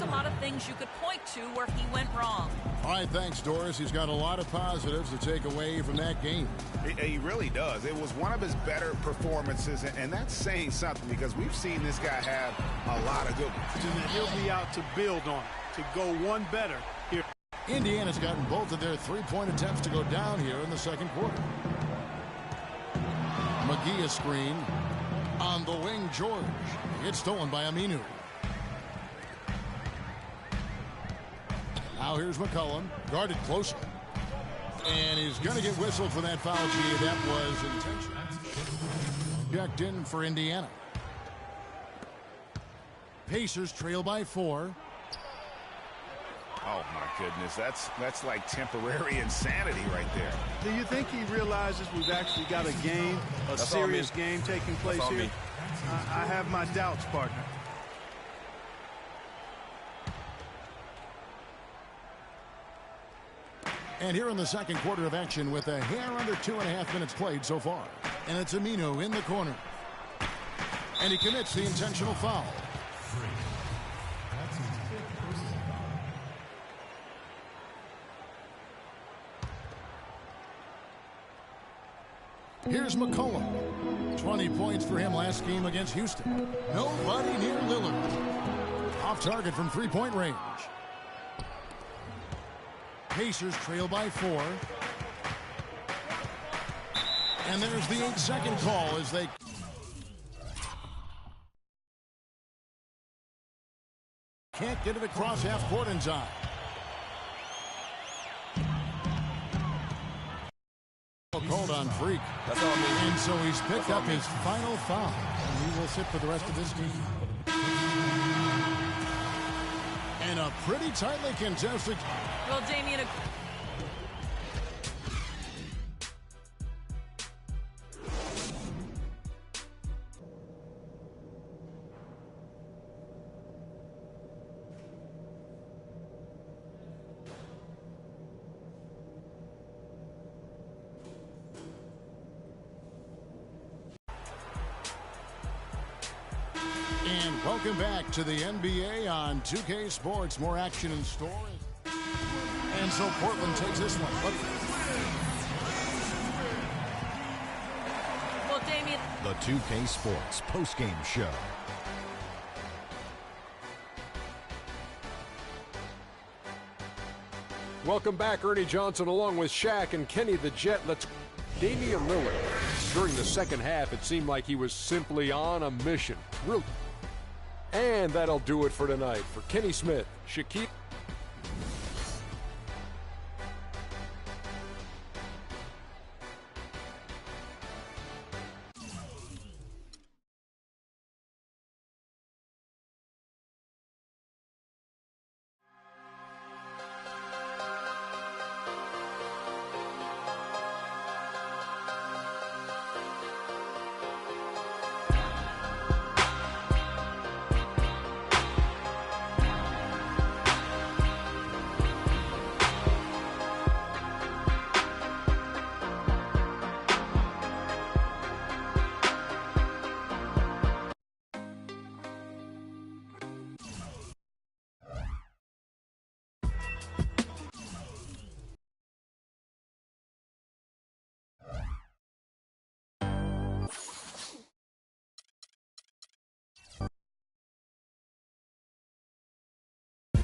a lot of things you could point to where he went wrong. All right, thanks, Doris. He's got a lot of positives to take away from that game. He really does. It was one of his better performances, and that's saying something because we've seen this guy have a lot of good ones. And he'll be out to build on it, to go one better here. Indiana's gotten both of their three-point attempts to go down here in the second quarter. McGee a screen. On the wing, George. It's stolen by Aminu. Now here's McCollum. Guarded closely. And he's going to get whistled for that foul. Gee, that was intentional. Checked in for Indiana. Pacers trail by 4. Oh, my goodness. That's like temporary insanity right there. Do you think he realizes we've actually got a game, a serious game taking place here? I have my doubts, partner. And here in the second quarter of action with a hair under 2.5 minutes played so far. And it's Aminu in the corner. And he commits the intentional foul. Here's McCollum. 20 points for him last game against Houston. Nobody near Lillard. Off target from three-point range. Pacers trail by 4. And there's the 8-second call as they can't get it across half court in time. Called on Freak. That's all I mean. And so he's picked up his final foul. And he will sit for the rest of this game. And a pretty tightly contested. Well, Damian, And welcome back to the NBA on 2K Sports. More action in store. And so Portland takes this one. well, Damian. The 2K Sports postgame show. Welcome back, Ernie Johnson, along with Shaq and Kenny the Jet. Let's Damian Lillard. During the second half, it seemed like he was simply on a mission. Really. And that'll do it for tonight. For Kenny Smith, Shaquille.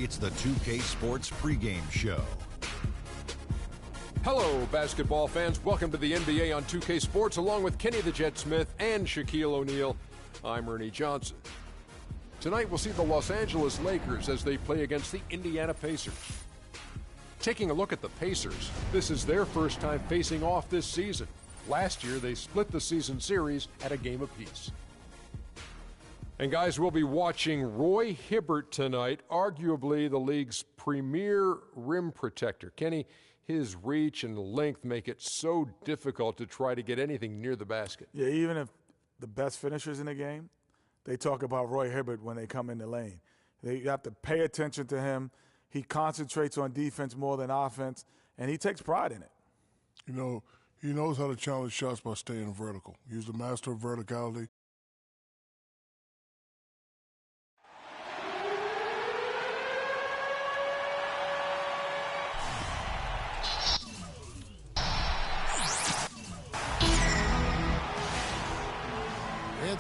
It's the 2K Sports pregame show. Hello, basketball fans. Welcome to the NBA on 2K Sports, along with Kenny the Jet Smith and Shaquille O'Neal. I'm Ernie Johnson. Tonight, we'll see the Los Angeles Lakers as they play against the Indiana Pacers. Taking a look at the Pacers, this is their first time facing off this season. Last year, they split the season series at a game apiece. And guys, we'll be watching Roy Hibbert tonight, arguably the league's premier rim protector. Kenny, his reach and length make it so difficult to try to get anything near the basket. Yeah, even if the best finishers in the game, they talk about Roy Hibbert when they come in the lane. You have to pay attention to him. He concentrates on defense more than offense, and he takes pride in it. You know, he knows how to challenge shots by staying vertical. He's the master of verticality.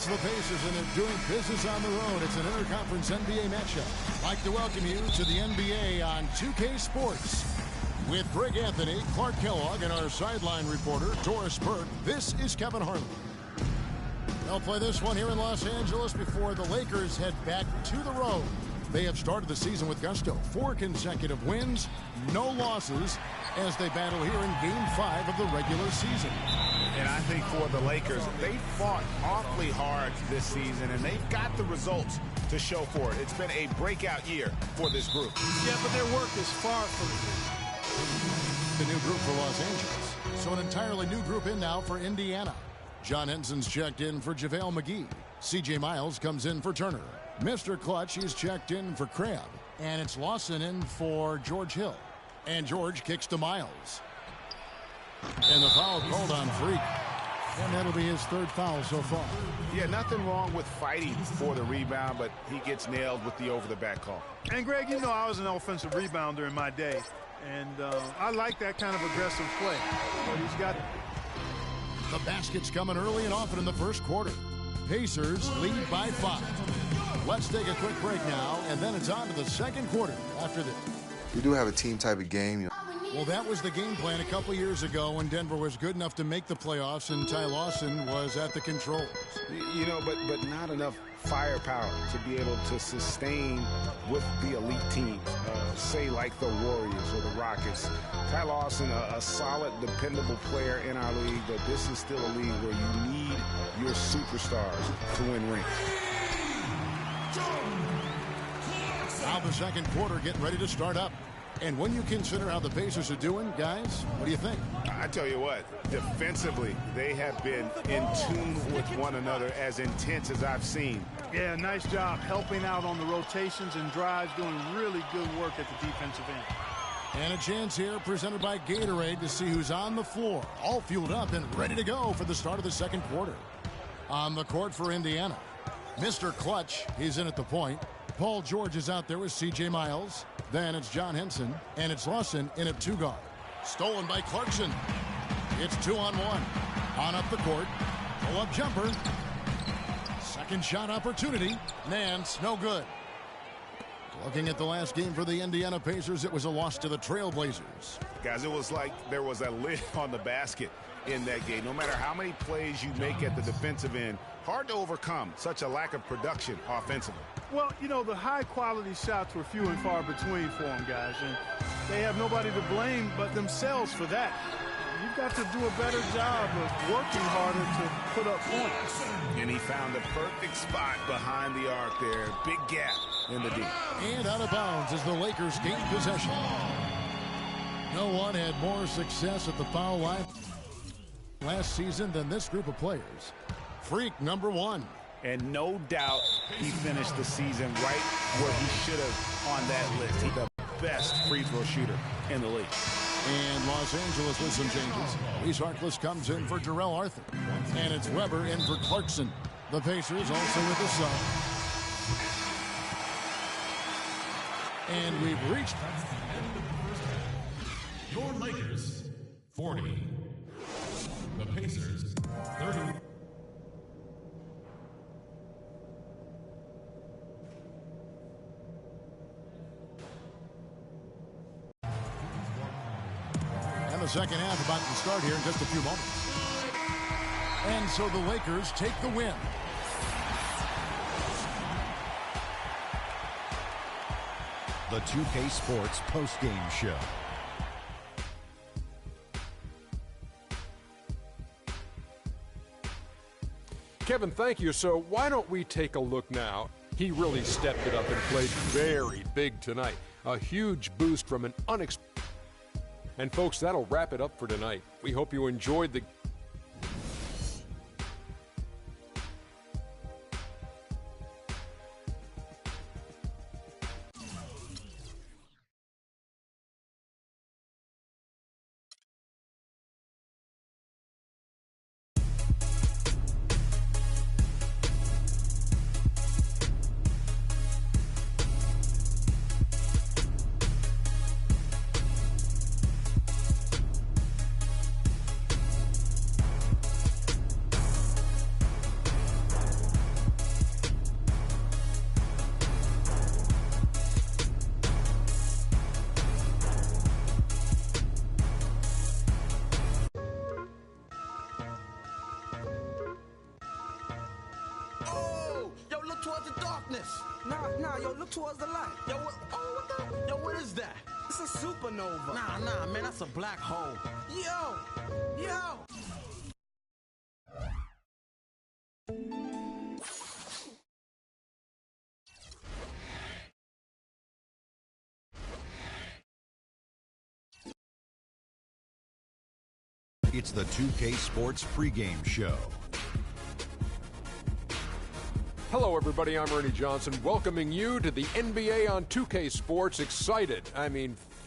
It's the Pacers, and they're doing business on the road. It's an interconference NBA matchup. I'd like to welcome you to the NBA on 2K Sports. With Greg Anthony, Clark Kellogg, and our sideline reporter, Doris Burke, this is Kevin Harlan. They'll play this one here in Los Angeles before the Lakers head back to the road. They have started the season with gusto. 4 consecutive wins, no losses, as they battle here in Game 5 of the regular season. And I think for the Lakers, they fought awfully hard this season, and they've got the results to show for it. It's been a breakout year for this group. Yeah, but their work is far from the new group for Los Angeles. So an entirely new group in now for Indiana. John Henson's checked in for JaVale McGee. C.J. Miles comes in for Turner. Mr. Clutch is checked in for Crabb. And it's Lawson in for George Hill. And George kicks to Miles. And the foul called on Freak. And that'll be his 3rd foul so far. Yeah, nothing wrong with fighting for the rebound, but he gets nailed with the over-the-back call. And, Greg, you know I was an offensive rebounder in my day. And I like that kind of aggressive play. But he's got it. The basket's coming early and often in the first quarter. Pacers lead by 5. Let's take a quick break now, and then it's on to the second quarter after this. We do have a team type of game. Well, that was the game plan a couple years ago when Denver was good enough to make the playoffs and Ty Lawson was at the controls. You know, but not enough firepower to be able to sustain with the elite teams, say like the Warriors or the Rockets. Ty Lawson, a solid, dependable player in our league, but this is still a league where you need your superstars to win rings. Now the second quarter getting ready to start up. And when you consider how the Pacers are doing, guys, what do you think? I tell you what, defensively, they have been in tune with one another, as intense as I've seen. Yeah, nice job helping out on the rotations and drives, doing really good work at the defensive end. And a chance here presented by Gatorade to see who's on the floor, all fueled up and ready to go for the start of the second quarter. On the court for Indiana, Mr. Clutch, he's in at the point. Paul George is out there with C.J. Miles. Then it's John Henson, and it's Lawson in at 2 guard. Stolen by Clarkson. It's 2-on-1. On up the court. Pull-up jumper. Second shot opportunity. Nance, no good. Looking at the last game for the Indiana Pacers, it was a loss to the Trailblazers. Guys, it was like there was a lid on the basket in that game. No matter how many plays you make at the defensive end, hard to overcome such a lack of production offensively. Well, you know, the high-quality shots were few and far between for them, guys, and they have nobody to blame but themselves for that. You've got to do a better job of working harder to put up points. And he found the perfect spot behind the arc there. Big gap in the D. And out of bounds as the Lakers gain possession. No one had more success at the foul line last season than this group of players. Freak number 1. And no doubt he finished the season right where he should have on that list. He's the best free throw shooter in the league. And Los Angeles with some changes. Reese Harkless comes in for Jarrell Arthur. And it's Weber in for Clarkson. The Pacers also with the sub. And we've reached your Lakers 40. The Pacers 30. The second half about to start here in just a few moments. And so the Lakers take the win. The 2K Sports postgame show. Kevin, thank you. So why don't we take a look now? He really stepped it up and played very big tonight. A huge boost from an unexpected. And folks, that'll wrap it up for tonight. We hope you enjoyed the darkness. Nah, yo, look towards the light. Yo, what is that? It's a supernova. Nah, man, that's a black hole. Yo! It's the 2K Sports pregame show. Hello, everybody. I'm Ernie Johnson, welcoming you to the NBA on 2K Sports. Excited,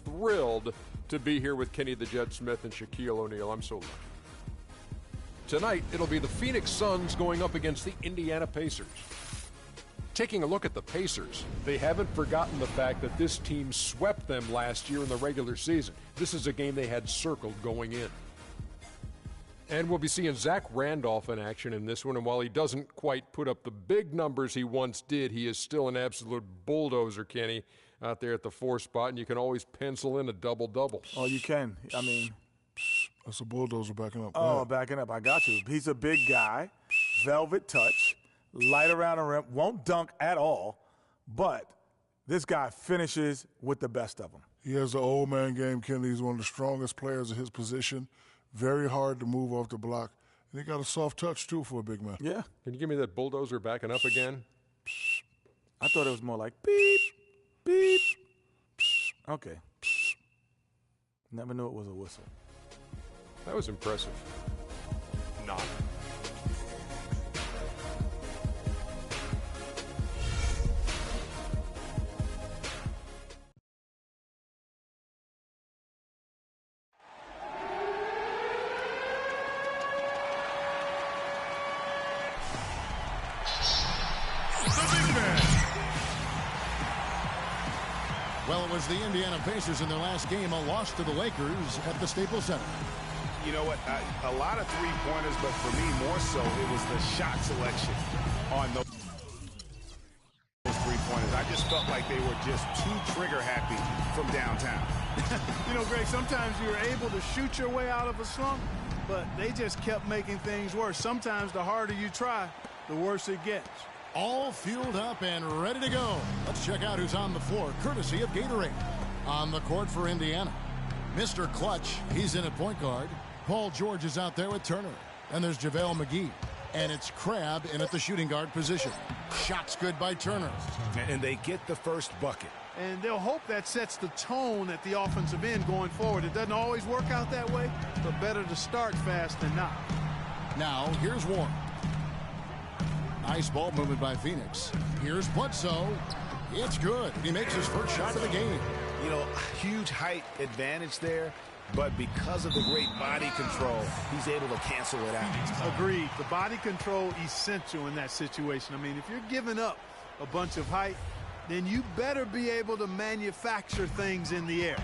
thrilled to be here with Kenny the Jet Smith and Shaquille O'Neal. I'm so lucky. Tonight, it'll be the Phoenix Suns going up against the Indiana Pacers. Taking a look at the Pacers, they haven't forgotten the fact that this team swept them last year in the regular season. This is a game they had circled going in. And we'll be seeing Zach Randolph in action in this one, and while he doesn't quite put up the big numbers he once did, he is still an absolute bulldozer, Kenny, out there at the 4 spot, and you can always pencil in a double-double. Oh, you can. That's a bulldozer backing up. Oh, backing up. I got you. He's a big guy, velvet touch, light around the rim, won't dunk at all, but this guy finishes with the best of them. He has the old man game, Kenny. He's one of the strongest players in his position. Very hard to move off the block. And he got a soft touch, too, for a big man. Yeah. Can you give me that bulldozer backing up again? I thought it was more like beep, beep. Okay. Never knew it was a whistle. That was impressive. Not. Well, it was the Indiana Pacers in their last game, a loss to the Lakers at the Staples Center. You know what? A lot of three-pointers, but for me, more so, it was the shot selection on those three-pointers. I just felt like they were just too trigger-happy from downtown. You know, Greg, sometimes you're able to shoot your way out of a slump, but they just kept making things worse. Sometimes the harder you try, the worse it gets. All fueled up and ready to go. Let's check out who's on the floor, courtesy of Gatorade. On the court for Indiana, Mr. Clutch, he's in at point guard. Paul George is out there with Turner. And there's JaVale McGee. And it's Crabbe in at the shooting guard position. Shots good by Turner. And they get the first bucket. And they'll hope that sets the tone at the offensive end going forward. It doesn't always work out that way, but better to start fast than not. Now, here's Warren. Nice ball movement by Phoenix. Here's Bledsoe. It's good. He makes his first shot of the game. You know, huge height advantage there, but because of the great body control, he's able to cancel it out. Agreed. The body control essential in that situation. I mean, if you're giving up a bunch of height, then you better be able to manufacture things in the air.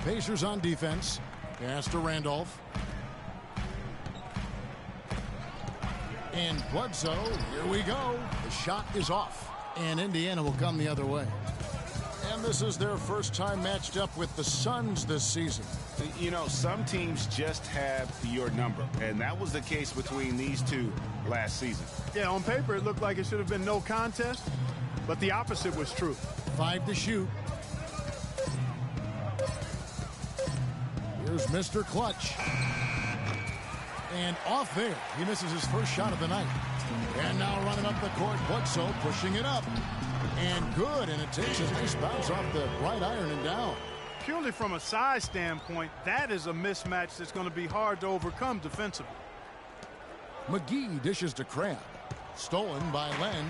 Pacers on defense. Pass to Randolph. And Bledsoe, here we go. The shot is off, and Indiana will come the other way. And this is their first time matched up with the Suns this season. You know, some teams just have your number, and that was the case between these two last season. Yeah, on paper it looked like it should have been no contest, but the opposite was true. 5 to shoot. Here's Mr. Clutch. And off there, he misses his first shot of the night. And now running up the court, Bledsoe pushing it up. And good, and it takes a nice bounce off the right iron and down. Purely from a size standpoint, that is a mismatch that's going to be hard to overcome defensively. McGee dishes to Crabbe. Stolen by Len.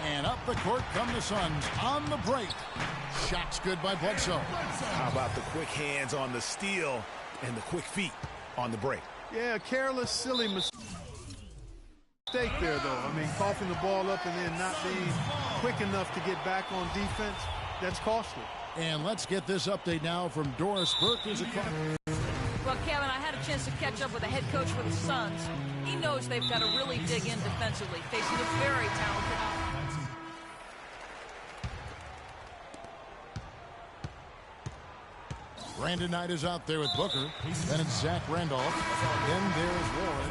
And up the court come the Suns on the break. Shots good by Bledsoe. How about the quick hands on the steal and the quick feet on the break? Yeah, careless, silly mistake there, though. I mean, coughing the ball up and then not being quick enough to get back on defense, that's costly. And let's get this update now from Doris Burke. Well, Kevin, I had a chance to catch up with the head coach for the Suns. He knows they've got to really dig in defensively, facing a very talented offense. Brandon Knight is out there with Booker. Then it's Zach Randolph. Then there's Warren.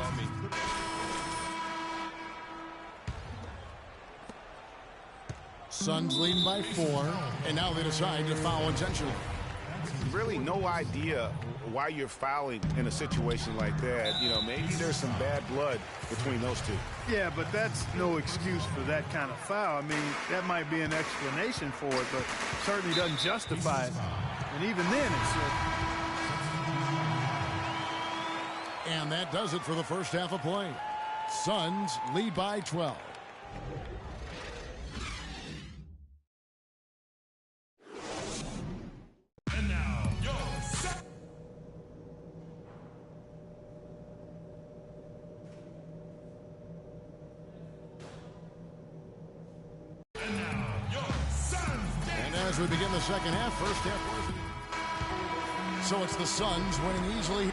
Suns leading by 4, and now they decide to foul intentionally. Really no idea why you're fouling in a situation like that. You know, maybe there's some bad blood between those two. Yeah, but that's no excuse for that kind of foul. I mean, that might be an explanation for it, but certainly doesn't justify it. And even then, it's... And that does it for the first half of play. Suns lead by 12. And now, your set. And now, your Suns. And as we begin the second half, first half. So it's the Suns winning easily.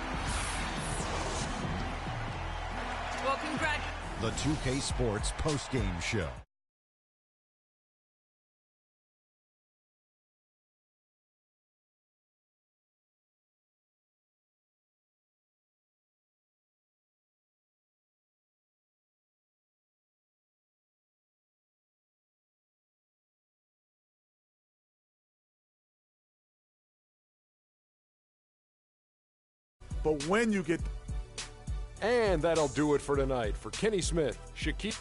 Well, congrats. The 2K Sports postgame show. But when you get... And that'll do it for tonight. For Kenny Smith, Shaquille...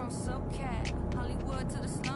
from SoCal, Hollywood to the slums.